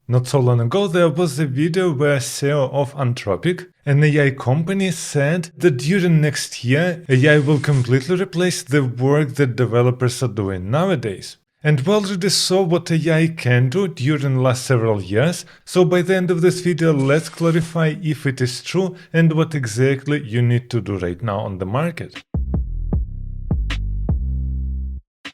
Not so long ago, there was a video where CEO of Anthropic, an AI company, said that during next year, AI will completely replace the work that developers are doing nowadays. And we already saw what AI can do during the last several years, so by the end of this video, let's clarify if it is true and what exactly you need to do right now on the market.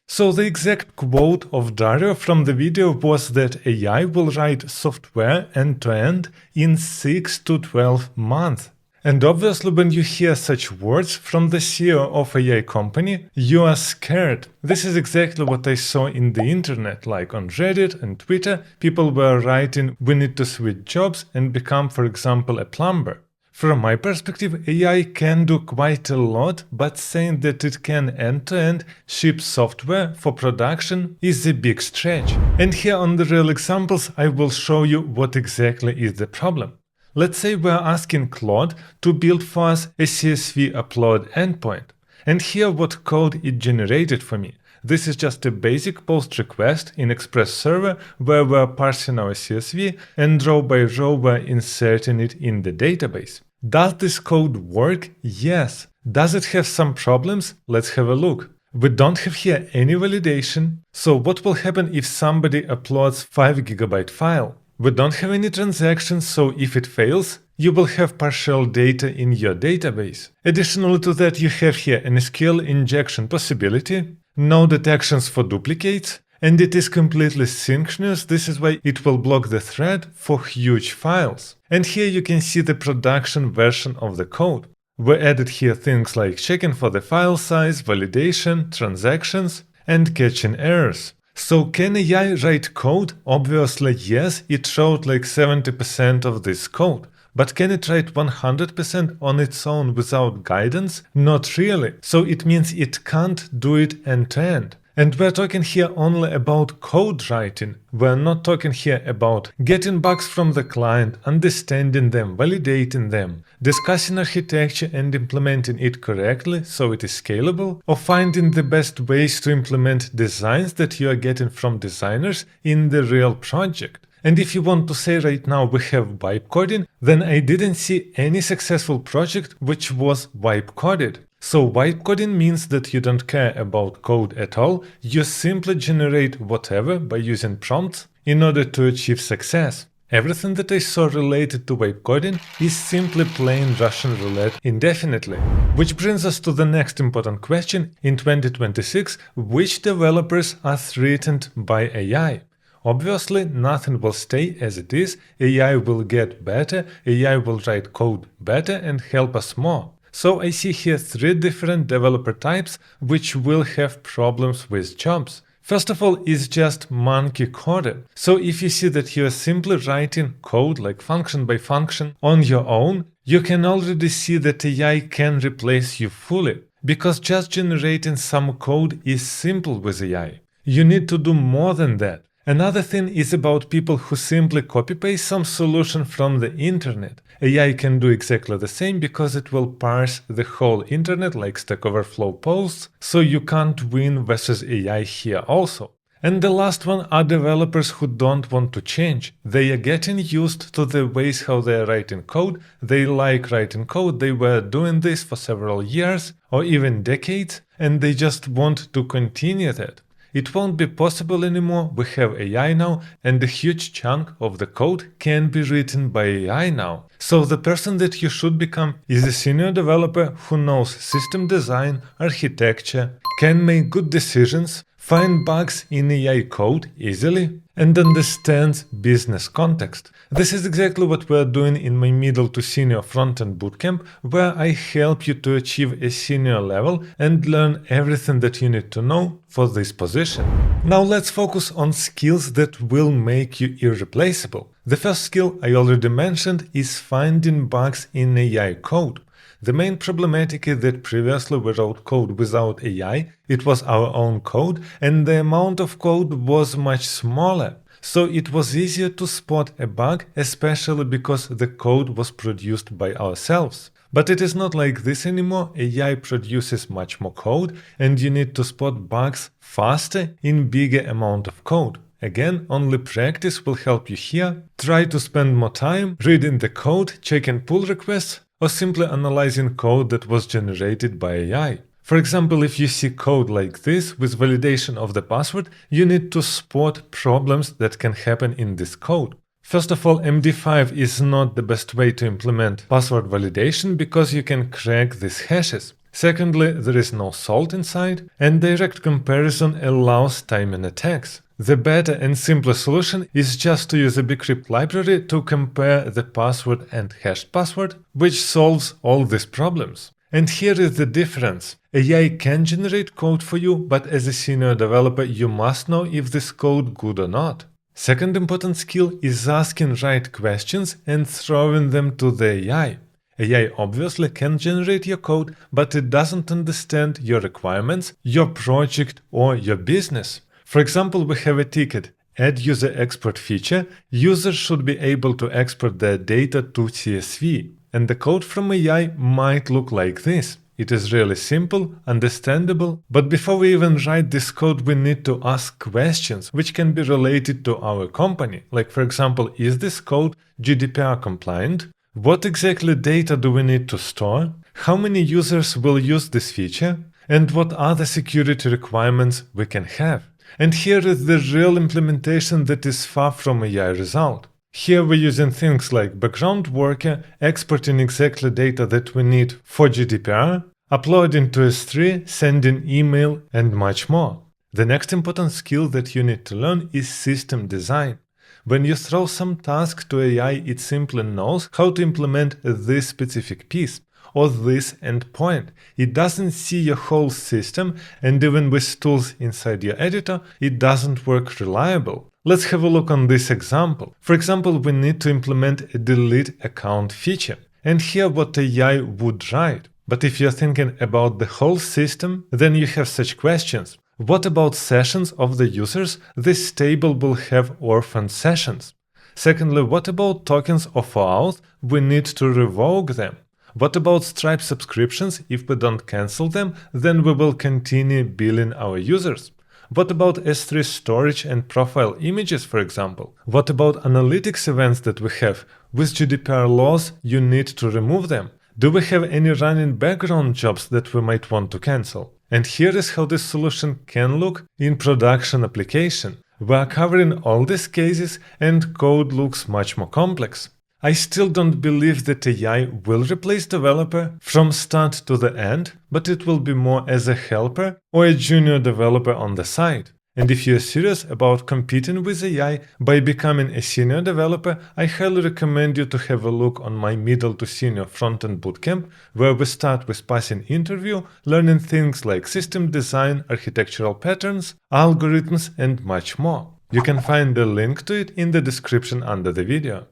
So the exact quote of Dario from the video was that AI will write software end-to-end in 6 to 12 months. And obviously when you hear such words from the CEO of AI company, you are scared. This is exactly what I saw in the internet, like on Reddit and Twitter, people were writing, we need to switch jobs and become, for example, a plumber. From my perspective, AI can do quite a lot, but saying that it can end-to-end ship software for production is a big stretch. And here on the real examples, I will show you what exactly is the problem. Let's say we're asking Claude to build for us a CSV upload endpoint. And here what code it generated for me. This is just a basic post request in Express server where we're parsing our CSV and row by row we're inserting it in the database. Does this code work? Yes. Does it have some problems? Let's have a look. We don't have here any validation. So what will happen if somebody uploads 5 GB file? We don't have any transactions, so if it fails, you will have partial data in your database. Additionally to that, you have here an SQL injection possibility, no detections for duplicates, and it is completely synchronous. This is why it will block the thread for huge files. And here you can see the production version of the code. We added here things like checking for the file size, validation, transactions, and catching errors. So can AI write code? Obviously yes, it showed like 70% of this code. But can it write 100% on its own without guidance? Not really. So it means it can't do it end-to-end. And we're talking here only about code writing. We're not talking here about getting bugs from the client, understanding them, validating them, discussing architecture and implementing it correctly so it is scalable, or finding the best ways to implement designs that you are getting from designers in the real project. And if you want to say right now we have vibe coding, then I didn't see any successful project which was vibe coded. So vibe coding means that you don't care about code at all, you simply generate whatever by using prompts in order to achieve success. Everything that I saw related to vibe coding is simply playing Russian roulette indefinitely. Which brings us to the next important question in 2026, which developers are threatened by AI? Obviously, nothing will stay as it is, AI will get better, AI will write code better and help us more. So I see here 3 different developer types which will have problems with jobs. First of all is just monkey coder. So if you see that you are simply writing code like function by function on your own, you can already see that AI can replace you fully. Because just generating some code is simple with AI. You need to do more than that. Another thing is about people who simply copy-paste some solution from the internet. AI can do exactly the same because it will parse the whole internet like Stack Overflow posts, so you can't win versus AI here also. And the last one are developers who don't want to change. They are getting used to the ways how they are writing code, they like writing code, they were doing this for several years or even decades, and they just want to continue that. It won't be possible anymore, we have AI now, and a huge chunk of the code can be written by AI now. So the person that you should become is a senior developer who knows system design, architecture, can make good decisions, find bugs in AI code easily, and understands business context. This is exactly what we're doing in my middle to senior front-end bootcamp, where I help you to achieve a senior level and learn everything that you need to know for this position. Now let's focus on skills that will make you irreplaceable. The first skill I already mentioned is finding bugs in AI code. The main problematic is that previously we wrote code without AI, it was our own code, and the amount of code was much smaller. So it was easier to spot a bug, especially because the code was produced by ourselves. But it is not like this anymore, AI produces much more code, and you need to spot bugs faster in bigger amount of code. Again, only practice will help you here. Try to spend more time reading the code, checking pull requests, or simply analyzing code that was generated by AI. For example, if you see code like this with validation of the password, you need to spot problems that can happen in this code. First of all, MD5 is not the best way to implement password validation because you can crack these hashes. Secondly, there is no salt inside, and direct comparison allows timing attacks. The better and simpler solution is just to use a bcrypt library to compare the password and hashed password, which solves all these problems. And here is the difference. AI can generate code for you, but as a senior developer, you must know if this code good or not. Second important skill is asking right questions and throwing them to the AI. AI obviously can generate your code, but it doesn't understand your requirements, your project, or your business. For example, we have a ticket, Add User Export feature. Users should be able to export their data to CSV, and the code from AI might look like this. It is really simple, understandable, but before we even write this code, we need to ask questions which can be related to our company. Like, for example, is this code GDPR compliant? What exactly data do we need to store? How many users will use this feature? And what other security requirements we can have? And here is the real implementation that is far from AI result. Here we're using things like background worker, exporting exactly data that we need for GDPR, uploading to S3, sending email, and much more. The next important skill that you need to learn is system design. When you throw some task to AI, it simply knows how to implement this specific piece or this endpoint. It doesn't see your whole system, and even with tools inside your editor, it doesn't work reliable. Let's have a look on this example. For example, we need to implement a delete account feature. And here what AI would write. But if you're thinking about the whole system, then you have such questions. What about sessions of the users? This table will have orphan sessions. Secondly, what about tokens of OAuth? We need to revoke them. What about Stripe subscriptions? If we don't cancel them, then we will continue billing our users. What about S3 storage and profile images, for example? What about analytics events that we have? With GDPR laws, you need to remove them. Do we have any running background jobs that we might want to cancel? And here is how this solution can look in production application. We are covering all these cases and code looks much more complex. I still don't believe that AI will replace developer from start to the end, but it will be more as a helper or a junior developer on the side. And if you're serious about competing with AI by becoming a senior developer, I highly recommend you to have a look on my middle to senior frontend bootcamp, where we start with passing interview, learning things like system design, architectural patterns, algorithms, and much more. You can find the link to it in the description under the video.